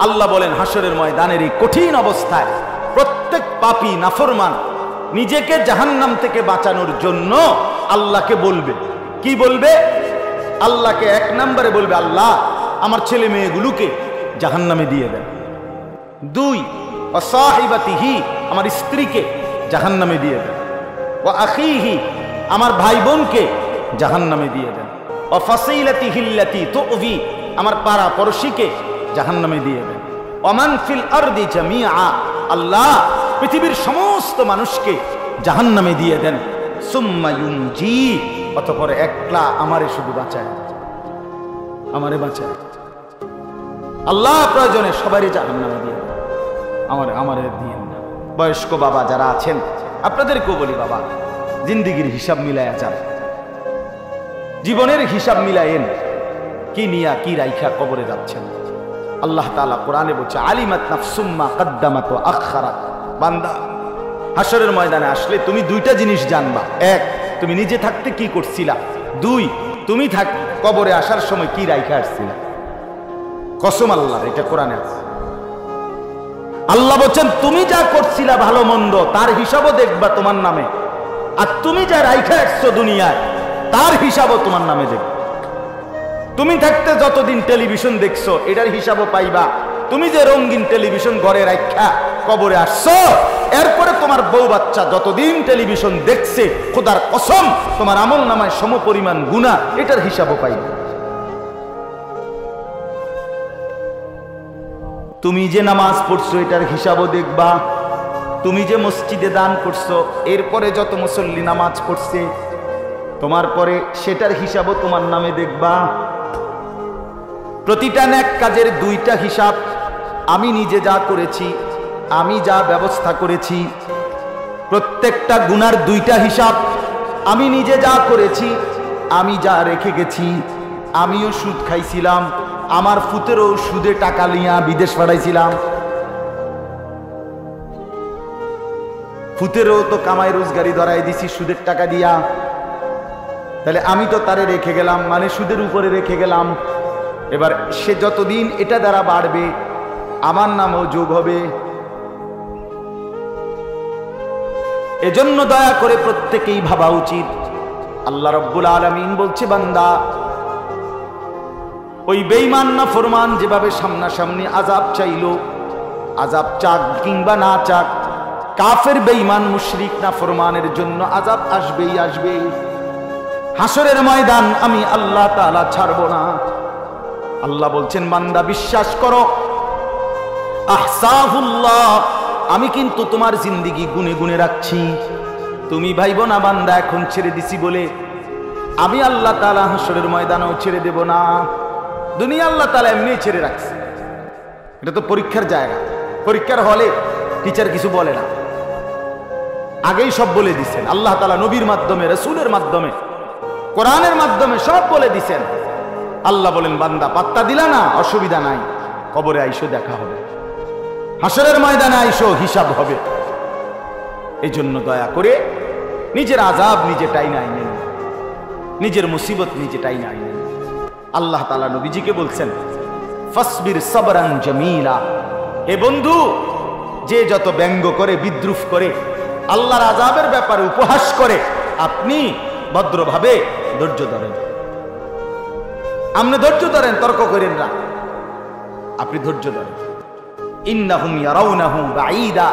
আল্লাহ বলেন হাসরের ময়দানের এই কঠিন অবস্থায় প্রত্যেক পাপী নাফরমান নিজেকে জাহান্নাম থেকে বাঁচানোর জন্য আল্লাহকে বলবে। কি বলবে? আল্লাহকে এক নম্বরে বলবে, আল্লাহ আমার ছেলে মেয়েগুলোকে জাহান্নামে দিয়ে দেন। দুই, ওয়াসাহিবাতিহি, আমার স্ত্রীকে জাহান্নামে দিয়ে দেন। ওয়া আখিহি, আমার ভাই বোনকে জাহান্নামে দিয়ে দেন। ওয়া ফাসিলাতিহি আল্লাতী তুযি, আমার পাড়া পড়শিকে জাহান্নামে দিয়ে দেন। ওমান ফিল আরদি জামিআ, আল্লাহ পৃথিবীর সমস্ত মানুষকে জাহান্নামে দিয়ে দেন। সুম্মা ইউনজি, অতঃপর একলা আমারে শুধু বাঁচায়, আমারে বাঁচায়। আল্লাহ প্রয়োজনে সবারই জাহান্নামে দিয়ে দেন, আমারে দিয়েন না। বয়স্ক বাবা যারা আছেন আপনাদেরকেও বলি, বাবা জিন্দিগির হিসাব মিলায়া যান, জীবনের হিসাব মিলায়েন। কি নিয়া কি রাইখা কবরে যাচ্ছেন। আল্লাহ তাআলা কোরআনে বলছে, আলিমাত নাফসুম মা কদ্দামাত ওয়া আখখারাত। বান্দা হাসরের ময়দানে আসলে তুমি দুইটা জিনিস জানবা। এক, তুমি নিজে থাকতে কি করছিলা। দুই, তুমি কবরে আসার সময় কি রাইখা আসছিলা। কসম আল্লাহর, এটা কোরআনে আছে। আল্লাহ বলছেন তুমি যা করছিলা ভালো মন্দ তার হিসাবও দেখবা তোমার নামে, আর তুমি যা রাইখা আসছো দুনিয়ায় তার হিসাবও তোমার নামে দেখবে। তুমি থাকতে যতদিন টেলিভিশন দেখছো এটার হিসাবও পাইবা। তুমি যে রঙিন টেলিভিশন ঘরে রাখা কবরে আসছো, এরপরে তোমার বউ বাচ্চা যতদিন টেলিভিশন দেখছে, খোদার কসম তোমার আমল নামায় সমপরিমাণ গুনাহ, এটার হিসাবও পাইবা। তুমি যে নামাজ পড়ছো এটার হিসাবও দেখবা। তুমি যে মসজিদে দান করছো, এরপরে যত মুসল্লি নামাজ পড়ছে তোমার পরে, সেটার হিসাবও তোমার নামে দেখবা। প্রতিটা নেক কাজের দুইটা হিসাব। আমি নিজে যা করেছি, আমি যা ব্যবস্থা করেছি। প্রত্যেকটা গুনার দুইটা হিসাব। আমি নিজে যা করেছি, আমি যা রেখে গেছি। আমিও সুদ খাইছিলাম, আমার ফুতেরও সুদে টাকা লিয়া বিদেশ পাঠাইছিলাম। ফুতেরও তো কামাই রোজগারি ধরাই দিছি সুদের টাকা দিয়া। তাহলে আমি তো তারে রেখে গেলাম, মানে সুদের উপরে রেখে গেলাম। এবার সে যতদিন এটা দ্বারা বাড়বে আমার নামও যোগ হবে। এজন্য দয়া করে প্রত্যেকেই ভাবা উচিত। আল্লাহ রাব্বুল আলামিন বলছে, বান্দা ওই বেঈমান না ফরমান যেভাবে সামনাসামনি আযাব চাইলো, আযাব চাক কিংবা না চাক, কাফের বেঈমান মুশরিক না ফরমানের জন্য আযাব আসবেই আসবে। হাসরের ময়দান আমি আল্লাহ তাআলা ছাড়ব না। আল্লাহ বলছেন, বান্দা বিশ্বাস করো, আহসাহুল্লাহ, আমি কিন্তু তোমার জিন্দেগি গুনে গুনে রাখছি। তুমি ভাইব না বান্দা এখন ছেড়ে দিছি বলে আমি আল্লাহ তাআলা হাসরের ময়দানেও ছেড়ে দেব না। দুনিয়া আল্লাহ তাআলা এমনি ছেড়ে রাখছে। এটা তো পরীক্ষার জায়গা। পরীক্ষার হলে টিচার কিছু বলে না, আগেই সব বলে দিচ্ছেন। আল্লাহ তাআলা নবীর মাধ্যমে, রাসূলের মাধ্যমে, কোরআনের মাধ্যমে সব বলে দিছেন। আল্লাহ বলেন, বান্দা পাত্তা দিলা না, অসুবিধা নাই, কবরে আইসো, দেখা হবে। হাসরের ময়দানে আইসো, হিসাব হবে। এই জন্য দয়া করে নিজের আযাব নিজে টাইনা আইনেন, নিজের মুসিবত নিজে টাইনা আইনেন। আল্লাহ তাআলা নবীজিকে বলছেন, ফাসবির সাবরান জামিলা। হে বন্ধু, যে যত ব্যঙ্গ করে, বিদ্রুপ করে, আল্লাহর আযাবের ব্যাপারে উপহাস করে, আপনি ভদ্রভাবে ধৈর্য ধরেন। আপনি ধৈর্য ধরেন, তর্ক করেন না, আপনি ধৈর্য ধরেন। ইন্নাহুম ইয়ারাউনাহু বাঈদা।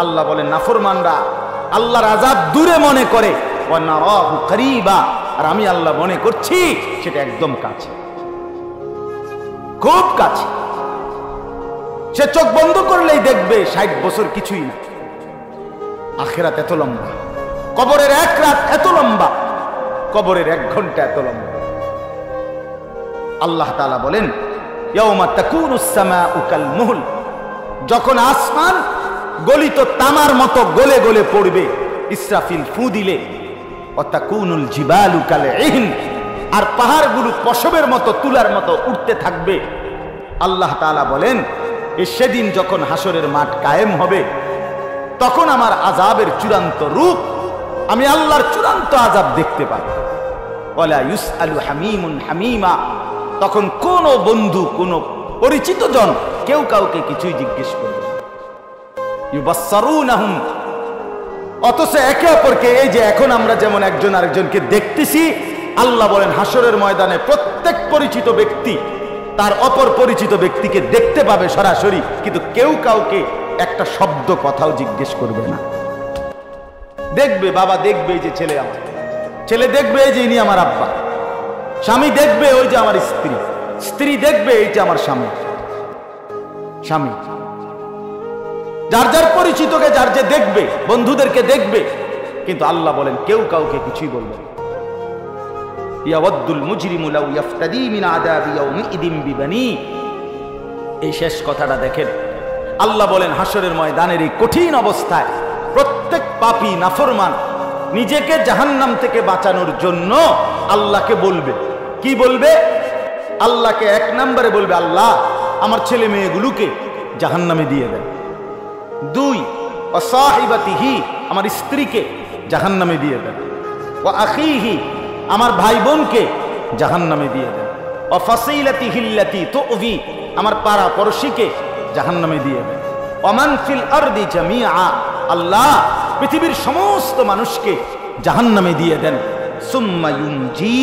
আল্লাহ বলেন নাফরমানরা আল্লাহর আযাব দূরে মনে করে, ওয়া নারাহু করিবা, আর আমি আল্লাহ মনে করছি সেটা একদম কাছে, খুব কাছে। সে চোখ বন্ধ করলেই দেখবে 60 বছর কিছুই না। আখিরাত এত লম্বা, কবরের এক রাত এত লম্বা, কবরের 1 ঘন্টা এত লম্বা। আল্লাহ তাআলা বলেন, ইয়াউমা তাকুনুস সামাউ কাল মুহল, যখন আসমান গলিত তামার মতো গলে গলে পড়বে, ইসরাফিল ফু দিলে, ওয়া তাকুনুল জিবালু কাল ইহন, আর পাহাড়গুলো পশমের মতো, তুলার মতো উঠতে থাকবে। আল্লাহ তাআলা বলেন, সেদিন যখন হাসরের মাঠ কায়েম হবে, তখন আমার আযাবের চূড়ান্ত রূপ, আমি আল্লাহর চূড়ান্ত আযাব দেখতে পাবো। ওয়ালা ইউসআলু হামিমুন হামিমা, তখন কোন বন্ধু, কোন পরিচিত জন কেউ কাউকে কিছুই জিজ্ঞেস করবে না। ইউবাসসারুনাহুম, অথচ একে অপরকে, এই যে এখন আমরা যেমন একজন আরেকজনকে দেখতেছি, আল্লাহ বলেন হাসরের ময়দানে প্রত্যেক পরিচিত ব্যক্তি তার অপর পরিচিত ব্যক্তিকে দেখতে পাবে সরাসরি, কিন্তু কেউ কাউকে একটা শব্দ কথাও জিজ্ঞেস করবে না। দেখবে বাবা, দেখবে এই যে ছেলে আমার, ছেলে দেখবে এই যে ইনি আমার আব্বা, স্বামী দেখবে ওই যে আমার স্ত্রী, স্ত্রী দেখবে এই যে আমার স্বামী, স্বামী যার যার পরিচিতকে যার যে দেখবে, বন্ধুদেরকে দেখবে, কিন্তু আল্লাহ বলেন কেউ কাউকে কিছুই বলবে না। ইয়াওয়াদ্দুল মুজরিমু লাউ ইফতাদি মিন আযাবি ইয়াউমিইদিন বিবানি। এই শেষ কথাটা দেখেন, আল্লাহ বলেন হাসরের ময়দানের এই কঠিন অবস্থায় প্রত্যেক পাপী নাফরমান নিজেকে জাহান্নাম থেকে বাঁচানোর জন্য আল্লাহকে বলবে। কি বলবে? আল্লাহকে এক নম্বরে বলবে, আল্লাহ আমার ছেলে মেয়েগুলোকে জাহান্নামে দিয়ে দেন। দুই, ওয়া সাহিবাতিহি, আমার স্ত্রীকে জাহান্নামে দিয়ে দেন। ওয়া আখিহি, আমার ভাই বোনকে জাহান্নামে দিয়ে দেন। ওয়া ফাসিলাতিহি আল্লাতী তুযি, আমার পাড়া পড়শিকে জাহান্নামে দিয়ে দেন। ওয়া মান ফিল আরদি জামিআ, আল্লাহ পৃথিবীর সমস্ত মানুষকে জাহান্নামে দিয়ে দেন। সুম্মা ইউনজি,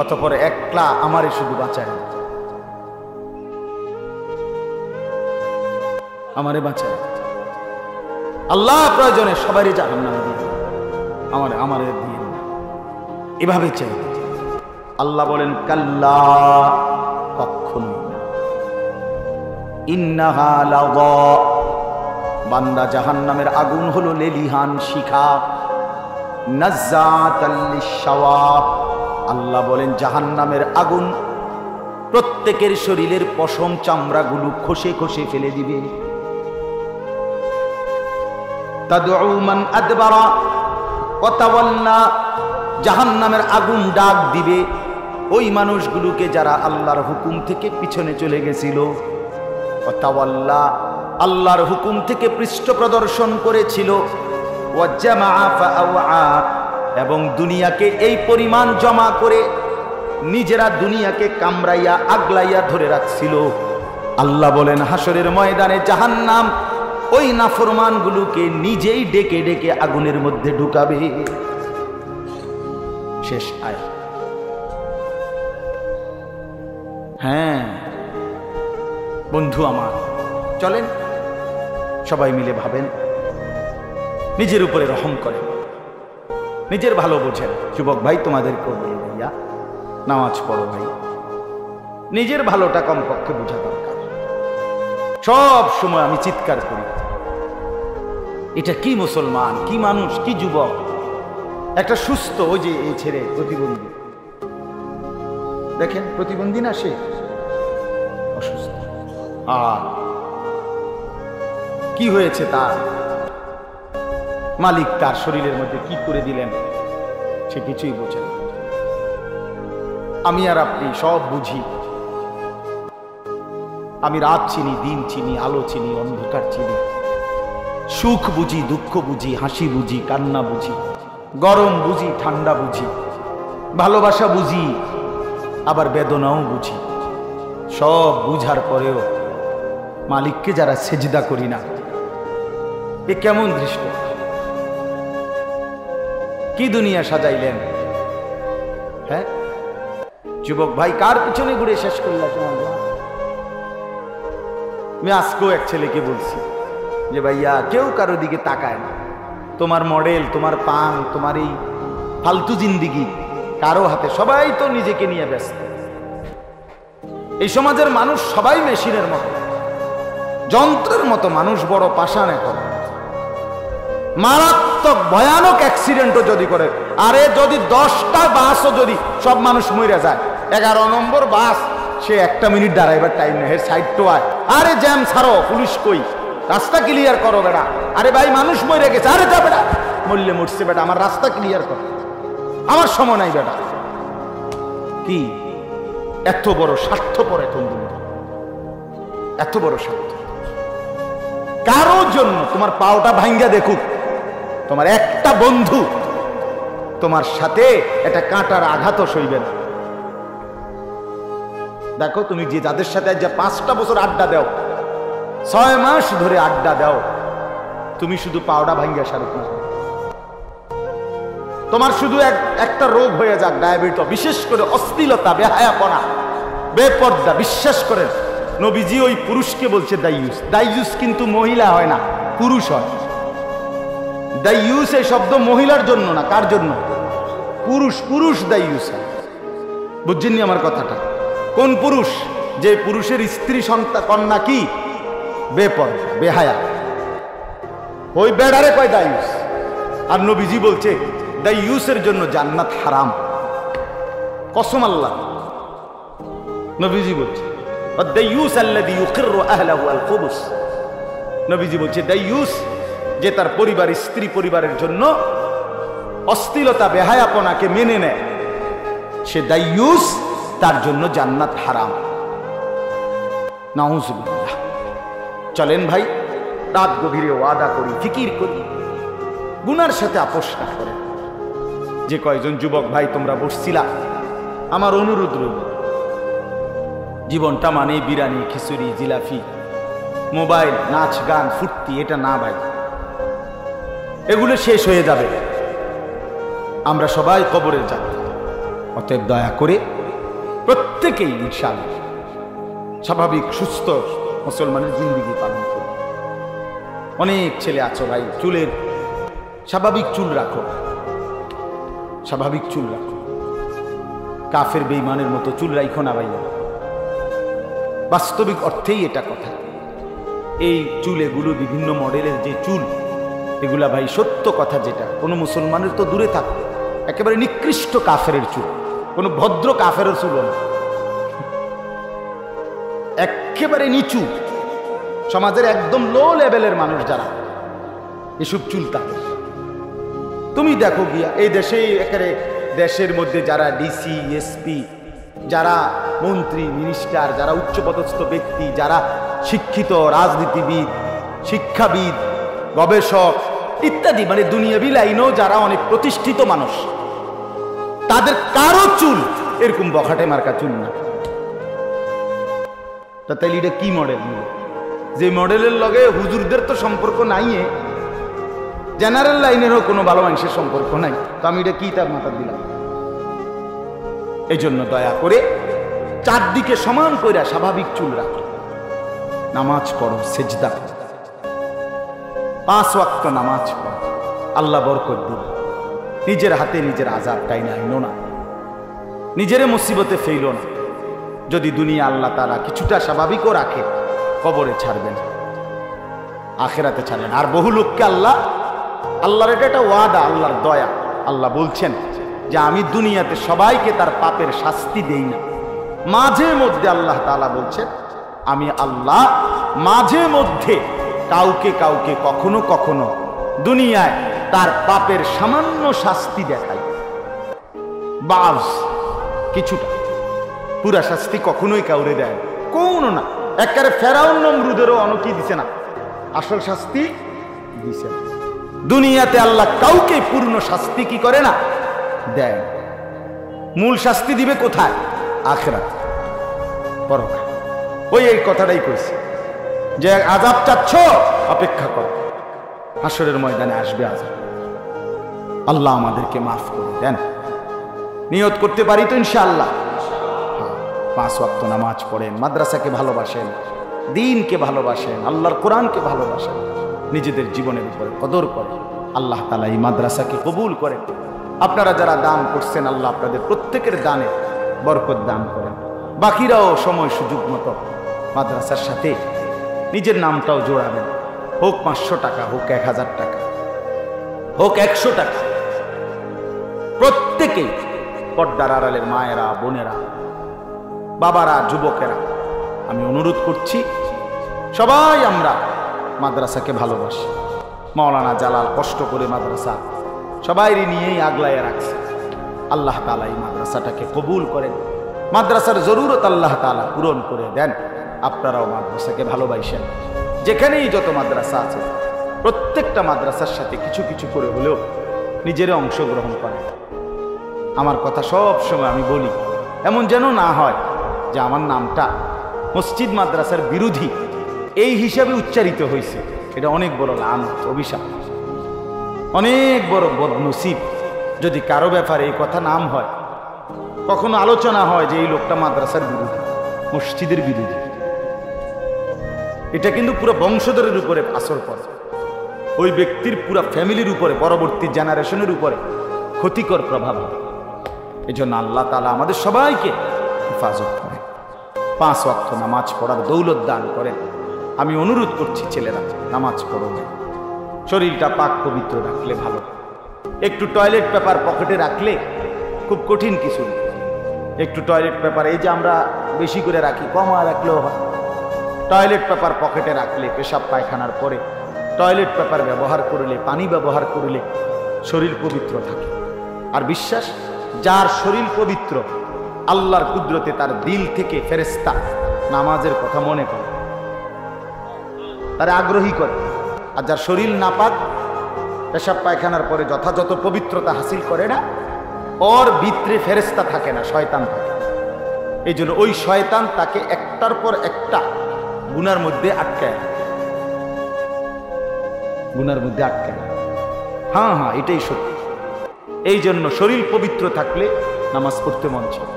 অতঃপর একলা আমারে শুধু বাঁচায়, আমারে বাঁচায়। আল্লাহ প্রয়োজনে সবারই জাহান্নামে দিয়ে আমারে দিয়ে এভাবে চাই। আল্লাহ বলেন কাল্লা, কখনো, ইন্নাহা লাযা, বান্দা জাহান্নামের আগুন হলো লেলিহান শিখা, নাজ্জাতাল লিশশাওয়া, আল্লাহ বলেন জাহান্নামের আগুন প্রত্যেকের শরীরের পশম চামড়াগুলো খসে খসে ফেলে দিবে। তাদউ মান আদবারা ওয়া তাওয়াল্লা, জাহান্নামের আগুন ডাক দিবে ওই মানুষগুলোকে যারা আল্লাহর হুকুম থেকে পিছনে চলে গেছিল। ওয়া তাওয়াল্লা, আল্লাহর হুকুম থেকে পৃষ্ঠ প্রদর্শন করেছিল। ওয়া জামাআ ফাআওয়া, এবং দুনিয়াকে এই পরিমাণ জমা করে নিজেরা দুনিয়াকে কামড়াইয়া আগলাইয়া ধরে রাখছিল। আল্লাহ বলেন হাসরের ময়দানে জাহান্নাম ওই নাফরমানগুলোকে নিজেই ডেকে ডেকে আগুনের মধ্যে ঢুকাবে। শেষ আয়াত। হ্যাঁ বন্ধু আমার, চলেন সবাই মিলে ভাবেন, নিজের উপরে রহম করেন, নিজের ভালো বোঝেন। যুবক ভাই তোমাদেরকেও বলি, ভাইয়া নামাজ পড়ো ভাই, নিজের ভালোটা কমপক্ষে বোঝা দরকার। সব সময় আমি চিৎকার করি, এটা কি মুসলমান, কি মানুষ, কি যুবক, একটা সুস্থ, ওই যে এই ছেলে প্রতিবন্ধী, দেখেন প্রতিবন্ধী না, সে অসুস্থ, আর কি হয়েছে তার, মালিক তার শরীরের মধ্যে কি করে দিলেন সে কিছুই বোঝে না। আমি আর আপনি সব বুঝি, আমি রাত চিনি, দিন চিনি, আলো চিনি, অন্ধকার চিনি, সুখ বুঝি, দুঃখ বুঝি, হাসি বুঝি, কান্না বুঝি, গরম বুঝি, ঠান্ডা বুঝি, ভালোবাসা বুঝি, আবার বেদনাও বুঝি। সব বুঝার পরেও মালিককে যারা সেজদা করি না, এ কেমন দৃষ্ট, কি দুনিয়া সাজাইলেন। হ্যাঁ যুবক ভাই, কার পিছনে ঘুরে শেষ করলা তোমার? আমি আজকেও এক ছেলেকে বলছি যে ভাইয়া কেউ কারো দিকে তাকায় না, তোমার মডেল, তোমার পান, তোমার এই ফালতু জিন্দিগি কারো হাতে, সবাই তো নিজেকে নিয়ে ব্যস্ত। এই সমাজের মানুষ সবাই মেশিনের মতো, যন্ত্রের মতো মানুষ, বড় পাষাণ। এখন মারাত্মক ভয়ানক অ্যাক্সিডেন্টও যদি করে, আরে যদি 10টা বাসও যদি সব মানুষ মরে যায়, 11 নম্বর বাস সে 1 মিনিট দাঁড়াইবার টাইম নেই, সাইড তো আয়, আরে জ্যাম ছাড়ো, পুলিশ কই, রাস্তা ক্লিয়ার করো বেটা। আরে ভাই মানুষ মরে গেছে, আরে যা বেটা, মরলে মরছে বেটা, আমার রাস্তা ক্লিয়ার করো, আমার সময় নাই বেটা। কি এত বড় স্বার্থপর এখন দুনিয়া, এত বড় স্বার্থ কারো জন্য। তোমার পাওটা ভাঙ্গা দেখুক, তোমার একটা বন্ধু তোমার সাথে একটা কাঁটার আঘাতও সইবে না। দেখো তুমি যে যাদের সাথে আজ 5টা বছর আড্ডা দাও, 6 মাস ধরে আড্ডা দাও, তুমি শুধু পাওডা ভাঙ্গা শাহরুখ খান। তোমার শুধু একটা রোগ হয়ে যাক, ডায়াবেটিস, বিশেষ করে অশ্লীলতা, বেহায়াপনা, বেপর্দা। বিশ্বাস করেন নবীজি ওই পুরুষকে বলছে দাইয়ুস। দাইয়ুস কিন্তু মহিলা হয় না, পুরুষ হয়। দাইয়ুস এই শব্দ মহিলার জন্য না, কার জন্য? পুরুষ। পুরুষ দাইয়ুস। বুঝছেননি আমার কথাটা? কোন পুরুষ? যে পুরুষের স্ত্রী সন্তান কন্যা কি বেপর্দা, বেহায়া, ওই বেড়ারে কয় দাইয়ুস। আর নবীজি বলছে দাইয়ুসের জন্য জান্নাত হারাম। কসম আল্লাহ, নবীজি বলছে দাইয়ুস আল্লাযী ইউকিররু আহলাহু আল খুবুস। নবীজি বলছে দাইয়ুস যে তার পরিবার, স্ত্রী পরিবারের জন্য অশ্লীলতা, বেহায়াপনাকে মেনে নেয়, সে দাইয়ুস, তার জন্য জান্নাত হারাম। নাউযুবিল্লাহ। চলেন ভাই, রাত গভীরে ওয়াদা করি, ফিকির করি, গুনার সাথে আপোষ না করে। যে কয়জন যুবক ভাই তোমরা বসছিলা, আমার অনুরোধ রইল, জীবনটা মানে বিরিয়ানি, খিচুড়ি, জিলাপি, মোবাইল, নাচ গান, ফুর্তি, এটা না ভাই। এগুলো শেষ হয়ে যাবে, আমরা সবাই কবরে যাব। অতএব দয়া করে প্রত্যেকেই ইনশাআল্লাহ স্বাভাবিক সুস্থ মুসলমানের জিন্দেগি পালন করো। অনেক ছেলে আছো ভাই, চুলের স্বাভাবিক চুল রাখো, স্বাভাবিক চুল রাখো। কাফের বেঈমানের মতো চুল রাখো না ভাইয়া। বাস্তবিক অর্থেই এটা কথা। এই চুল, এগুলো বিভিন্ন মডেলের যে চুল, এগুলা ভাই সত্য কথা, যেটা কোনো মুসলমানের তো দূরে থাক, একেবারে নিকৃষ্ট কাফেরের চুল, কোনো ভদ্র কাফেরের চুল না, একেবারে নিচু সমাজের একদম লো লেভেলের মানুষ যারা, এসব চুল তাদের। তুমি দেখো গিয়া এই দেশে, একেবারে দেশের মধ্যে যারা ডিসি, এসপি, যারা মন্ত্রী, মিনিস্টার, যারা উচ্চপদস্থ ব্যক্তি, যারা শিক্ষিত, রাজনীতিবিদ, শিক্ষাবিদ, গবেষক ইত্যাদি, মানে দুনিয়াবি লাইনেও যারা অনেক প্রতিষ্ঠিত মানুষ, তাদের কারো চুল এরকম বখাটে মার্কা চুল না। তাহলে এটা কি মডেল? যে মডেলের লগে হুজুরদের তো সম্পর্ক নাই, জেনারেল লাইনেরও কোনো ভালো মানুষের সম্পর্ক নাই, তো আমি এটা কি তার মাথা দিলাম? এই জন্য দয়া করে চারদিকে সমান কইরা স্বাভাবিক চুল রাখো, নামাজ পড়ো, সেজদা করো, 5 ওয়াক্ত নামাজ পড়ো, আল্লাহ বরকত দিবে। নিজের হাতে নিজের আযাব টাইনা আইনো না, নিজের মুসিবতে ফেইলো না। যদি দুনিয়া আল্লাহ তাআলা কিছুটা স্বাভাবিকও রাখে, কবরে ছাড়বেন, আখিরাতে ছাড়বেন। আর বহু লোককে আল্লাহর এটা একটা ওয়াদা, আল্লাহর দয়া। আল্লাহ বলছেন যে আমি দুনিয়াতে সবাইকে তার পাপের শাস্তি দেই না। মাঝে মধ্যে আল্লাহ তাআলা বলছেন আমি আল্লাহ মাঝে মধ্যে কাউকে কাউকে কখনো কখনো দুনিয়ায় তার পাপের সামান্য শাস্তি দেখাই, বাস কিছুটা, পুরা শাস্তি কখনোই কাউরে দেয় কোনো না। একেবারে ফেরাউন নমরুদেরও অনকি দিছে না, আসল শাস্তি দিছে না। দুনিয়াতে আল্লাহ কাউকে পূর্ণ শাস্তি কি করে না, দেয়। মূল শাস্তি দিবে কোথায়? আখিরাত, পরকাল। ওই এই কথাটাই কইছে যে আযাব চাচ্ছ, অপেক্ষা করো, হাসরের ময়দানে আসবে আযাব। আল্লাহ আমাদেরকে মাফ করে দেন। নিয়ত করতে পারি তো ইনশাআল্লাহ? 5 ওয়াক্ত নামাজ পড়েন, মাদ্রাসাকে ভালোবাসেন, দ্বীনকে ভালোবাসেন, আল্লাহর কোরআনকে ভালোবাসেন, নিজেদের জীবনের উপরে কদর করেন। আল্লাহ তাআলা এই মাদ্রাসাকে কবুল করেন। আপনারা যারা দান করছেন, আল্লাহ আপনাদের প্রত্যেকের দানে বরকত দান করেন। বাকিরাও সময় সুযোগ মতো মাদ্রাসার সাথে নিজের নামটাও জোড়াবেন। হোক 500 টাকা, হোক 1000 টাকা, হোক 100 টাকা, প্রত্যেকেই, পর্দার আড়ালের মায়েরা, বোনেরা, বাবারা, যুবকেরা, আমি অনুরোধ করছি সবাই আমরা মাদ্রাসাকে ভালোবাসি। মাওলানা জালাল কষ্ট করে মাদ্রাসা সবাইরই নিয়েই আগলায় রাখছে। আল্লাহ তাআলা এই মাদ্রাসাটাকে কবুল করেন, মাদ্রাসার জরুরত আল্লাহ তাআলা পূরণ করে দেন। আপনারাও মাদ্রাসাকে ভালোবাসেন। যেখানেই যত মাদ্রাসা আছে, প্রত্যেকটা মাদ্রাসার সাথে কিছু কিছু করে হলেও নিজেরা অংশগ্রহণ করেন। আমার কথা সব সময় আমি বলি, এমন যেন না হয় যে আমার নামটা মসজিদ মাদ্রাসার বিরোধী এই হিসাবে উচ্চারিত হয়েছে, এটা অনেক বড় লানত, অভিশাপ, অনেক বড় বদনসিব। যদি কারো ব্যাপারে এই কথা নাম হয়, কখনো আলোচনা হয় যে এই লোকটা মাদ্রাসার বিরোধী, মসজিদের বিরোধী, এটা কিন্তু পুরো বংশধরের উপরে আসর পড়ে, ওই ব্যক্তির পুরো ফ্যামিলির উপরে, পরবর্তী জেনারেশনের উপরে ক্ষতিকর প্রভাব হয়। এই জন্য আল্লাহ তাআলা আমাদের সবাইকে হেফাজত করে, 5 ওয়াক্ত নামাজ পড়ার দৌলত দান করেন। আমি অনুরোধ করছি ছেলেরা, নামাজ পড়বে, শরীরটা পাক পবিত্র রাখলে ভালো। একটু টয়লেট পেপার পকেটে রাখলে খুব কঠিন কিছু না। একটু টয়লেট পেপার, এই যে আমরা বেশি করে রাখি, কম রাখলেও হয়। টয়লেট পেপার পকেটে রাখলে পেশাব পায়খানার পরে টয়লেট পেপার ব্যবহার করলে, পানি ব্যবহার করলে শরীর পবিত্র থাকে। আর বিশ্বাস, যার শরীর পবিত্র, আল্লাহর কুদরতে তার দিল থেকে ফেরেশতা নামাজের কথা মনে করে, তার আগ্রহী করে। আর যার শরীর নাপাক, পেশাব পায়খানার পরে যথাযথ পবিত্রতা হাসিল করে না, ওর ভিতরে ফেরেশতা থাকে না, শয়তান থাকে। এই জন্য ওই শয়তান তাকে একটার পর একটা গুনার মধ্যে আটকায়, গুনার মধ্যে আটকায়। হ্যাঁ, এটাই সত্যি। এই জন্য শরীর পবিত্র থাকলে নামাজ পড়তে মন চায়,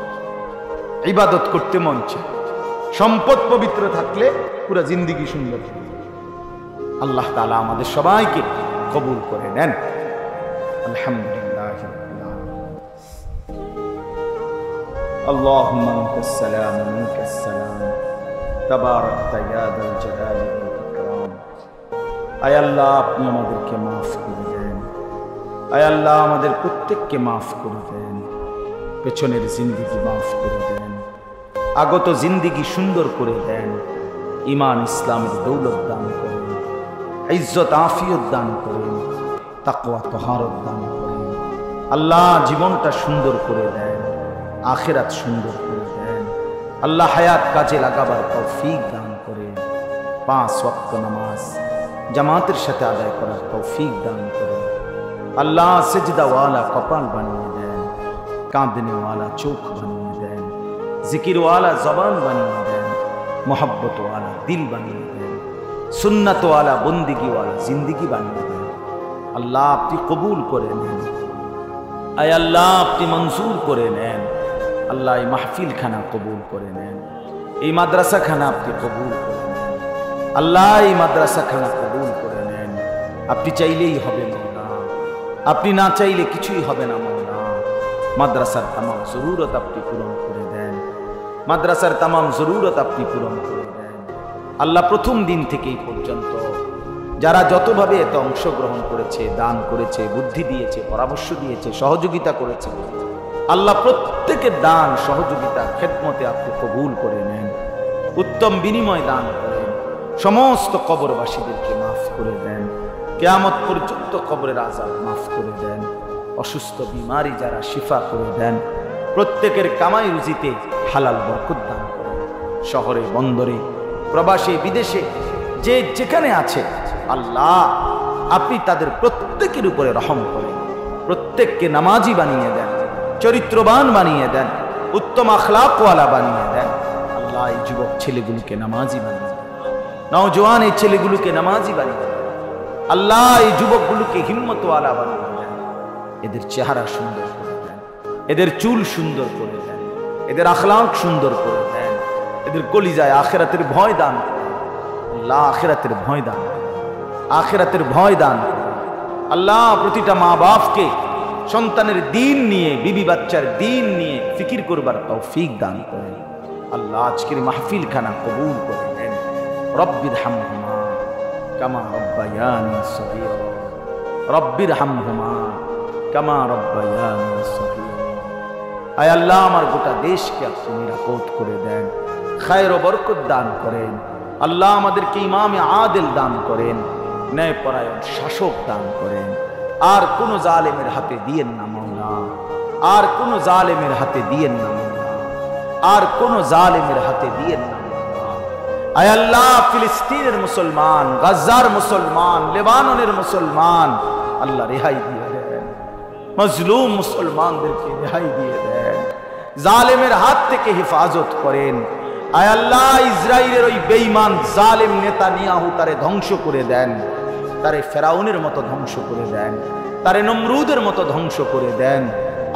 ইবাদত করতে মন চায়। সম্পদ পবিত্র থাকলে পুরো জিন্দেগি সুন্দর। আল্লাহ তাআলা আমাদের সবাইকে কবুল করে নেন। আলহামদুলিল্লাহ রাব্বিল আলামিন। আল্লাহুম্মা আনতাস সালাম ওয়া মিনকাস সালাম, তাবারাকতা ইয়া যাল জালালি ওয়াল ইকরাম। আয় আল্লাহ, আপনি আমাদেরকে মাফ করে দেন। আয় আল্লাহ, আমাদের প্রত্যেককে মাফ করে দেন। পেছনের জিন্দেগি মাফ করে দেন, আগত জিন্দেগি সুন্দর করে দেন। ঈমান ইসলামের দৌলত দান করেন, ইজ্জত আফিয়ত দান করেন, তাকওয়া তহারত দান করেন। আল্লাহ, জীবনটা সুন্দর করে দেন, আখিরাত সুন্দর করে দেন। আল্লাহ, হায়াত কাজে লাগাবার তৌফিক দান করেন। 5 ওয়াক্ত নামাজ জামাতের সাথে আদায় করার তৌফিক দান করেন। আল্লাহ, সিজদাওয়ালা কপাল বানিয়ে দেন, কাঁদনেওয়ালা চোখ বানিয়ে দেন, জিকিরওয়ালা জবান বানিয়ে দেন, মোহাব্বতওয়ালা দিল বানিয়ে দেন, সুন্নাতওয়ালা বন্দিগিওয়ালা জিন্দিগি বানিয়ে দেন। আল্লাহ, আপনি কবুল করে নেন। আয় আল্লাহ, আপনি মঞ্জুর করে নেন। আল্লাহ, এই মাহফিল খানা কবুল করে নেন, এই মাদ্রাসা খানা আপনি কবুল করে নেন। আল্লাহ, এই মাদ্রাসা খানা কবুল করে নেন। আপনি চাইলেই হবে মওলা, আপনি না চাইলে কিছুই হবে না মওলা। মাদ্রাসার তামাম জরুরত আপনি পূরণ করে দেন, মাদ্রাসার তামাম জরুরত আপনি পূরণ করে দেন। আল্লাহ, প্রথম দিন থেকে এই পর্যন্ত যারা যতভাবে এতে অংশগ্রহণ করেছে, দান করেছে, বুদ্ধি দিয়েছে, পরামর্শ দিয়েছে, সহযোগিতা করেছে, আল্লাহ প্রত্যেকের দান, সহযোগিতা, খেদমতে আপনি কবুল করে নেন। উত্তম বিনিময় দান করেন। সমস্ত কবরবাসীদেরকে মাফ করে দেন। কিয়ামত পর্যন্ত কবরের আযাব মাফ করে দেন। অসুস্থ বিমারি যারা শিফা করে দেন। প্রত্যেকের কামাই রুজিতে হালাল বরকত দান করেন। শহরে, বন্দরে, প্রবাসে, বিদেশে যে যেখানে আছে, আল্লাহ আপনি তাদের প্রত্যেকের উপরে রহম করেন। প্রত্যেককে নামাজি বানিয়ে দেন, চরিত্রবান বানিয়ে দেন, উত্তম আখলাকওয়ালা বানিয়ে দেন। আল্লাহ, এই যুবক ছেলেগুলোকে নামাজি বানিয়ে দেন, নওজোয়ান এই ছেলেগুলোকে নামাজি বানিয়ে দেন। আল্লাহ, এই যুবকগুলোকে হিম্মতওয়ালা বানিয়ে দেন। এদের চেহারা সুন্দর করে দেন, এদের চুল সুন্দর করে দেন, এদের আখলাক সুন্দর করে দেন, এদের কলিজায় আখিরাতের ভয় দান করেন। আল্লাহ, আখিরাতের ভয় দান করেন, আখিরাতের ভয় দান করেন। আল্লাহ, প্রতিটা মা বাপকে সন্তানের দিন নিয়ে, বিবি বাচ্চার দিন নিয়ে ফিকির করবার তৌফিক দান করেন। আল্লাহ, আজকের মাহফিল খানা কবুল করে নেন। রব্বির হামহুমা কামা রব্বায়ানি সগীরা, রব্বির হামহুমা কামা রব্বায়ানি সগীরা। আয় আল্লাহ, আমার গোটা দেশকে আপনি নিরাপদ করে দেন, খায়ের ও বরকত দান করেন। আল্লাহ, আমাদেরকে ইমামে আদিল দান করেন, ন্যায়পরায়ণ শাসক দান করেন। আর কোন জালেমের হাতে দিয়েন না মাওলা, আর কোন জালেমের হাতে দিয়েন না মাওলা, আর কোন জালেমের হাতে দিয়েন না মাওলা। আয় আল্লাহ, ফিলিস্তিনের মুসলমান, গাজার মুসলমান, লেবাননের মুসলমান, আল্লাহ রেহাই দিয়ে দেন। মজলুম মুসলমানদেরকে রেহাই দিয়ে দেন, জালেমের হাত থেকে হেফাজত করেন। আয় আল্লাহ, ইসরায়েলের ওই বেঈমান জালেম নেতানিয়াহু তারে ধ্বংস করে দেন, তারে ফেরাউনের মতো ধ্বংস করে দেন, তারে নমরুদের মতো ধ্বংস করে দেন।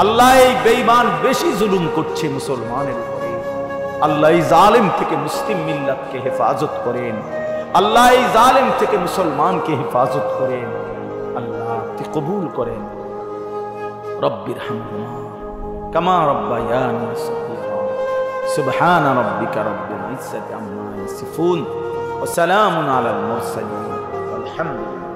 আল্লাহ, এই বেঈমান বেশি জুলুম করছে মুসলমানের উপরে। আল্লাহ, এই জালেম থেকে মুসলিম মিল্লাতকে হেফাজত করেন। আল্লাহ, এই জালেম থেকে মুসলমানকে হেফাজত করেন। আল্লাহ, আপনি কবুল করেন। রব্বির হামহুমা কামা রব্বায়ানি সগীরা। সুবহান রাব্বিকা রব্বিল ইজ্জাতি আম্মা ইয়াসিফুন ওয়া সালামুন আলাল মুরসালিন ওয়ালহামদুলিল্লাহ।